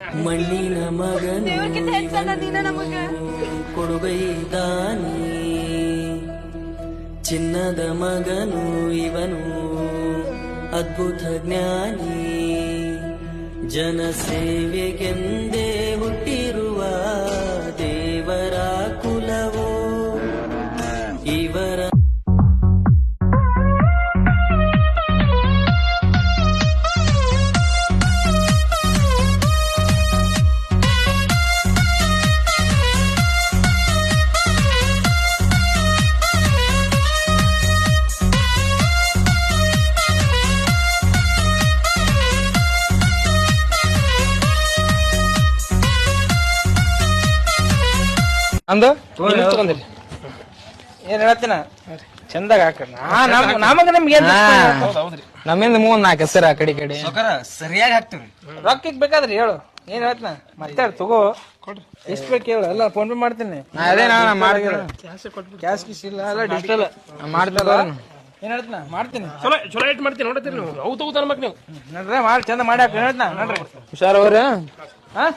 ಮಣ್ಣಿನ ಮಗನು ದೇವ್ರಿಗಿಂತ ಹೆಚ್ಚಾದ ನೀನ ನಮಗ. ಕೊಡುಗೈದಾನಿ ಚಿನ್ನದ ಮಗನು ಇವನು ಅದ್ಭುತ ಜ್ಞಾನಿ ಜನಸೇವೆಗೆಂದೇ ಹುಟ್ಟಿರುವ ದೇವರ ಕುಲವೋ ಇವರ ಅಂದು ತಗೊಂಡಿರಿ ಏನ್ ಹೇಳ್ತೀನ ಚಂದಾಗ ಹಾಕ ನಮಗ ನಿಮ್ಗೆ ನಮ್ಮಿಂದ 3-4 ಹೆಸರು ಆ ಕಡೆ ಕಡೆ ಸರಿಯಾಗಿ ಹಾಕ್ತಿವಿ. ರೊಕ್ಕ ಬೇಕಾದ್ರಿ ಹೇಳು ಏನ್ ಹೇಳ್ತೀನ ಮತ್ತೆ ತಗೋ ಎಷ್ಟ್ ಬೇಕು ಹೇಳು ಎಲ್ಲ ಫೋನ್ ಪೇ ಮಾಡ್ತೀನಿ ಅದೇ ಕ್ಯಾಶ್ ಗಿಶ್ ಇಲ್ಲ ಎಲ್ಲ ಡಿಜಿಟಲ್ ಮಾಡ್ತಾರ ಏನ್ ಹೇಳ್ತೀನ ಮಾಡ್ತೀನಿ ಚಲೋ ಏಟ್ ಮಾಡ್ತೀನಿ ನೋಡತ್ತೀರಿ ನೀವು ಅವು ತಗೋತ ಅನ್ಬೇಕು ನೀವು ನೋಡ್ರಿ ಮಾಡಿ ಚಂದ ಮಾಡಿ ಹಾಕ ಹೇಳ್ತೀನ ನೋಡ್ರಿ ಹುಷಾರವ್ರ ಹಾ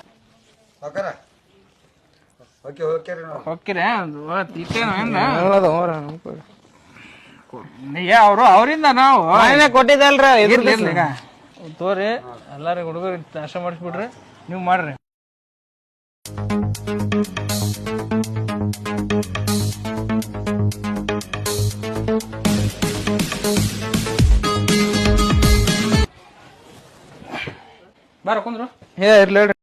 ಹೋಗ್ತೀರಾ ಅವರಿಂದ ನಾವು ಕೊಟ್ಟಿದ್ದಲ್ರ ಈಗ ತೋರಿ ಎಲ್ಲಾರು ಹುಡುಗರು ನಾಶ ಮಾಡಿಸ್ಬಿಡ್ರಿ ನೀವು ಮಾಡ್ರಿ ಬಾರ ಕುಂದ್ರು ಇರ್ಲಿ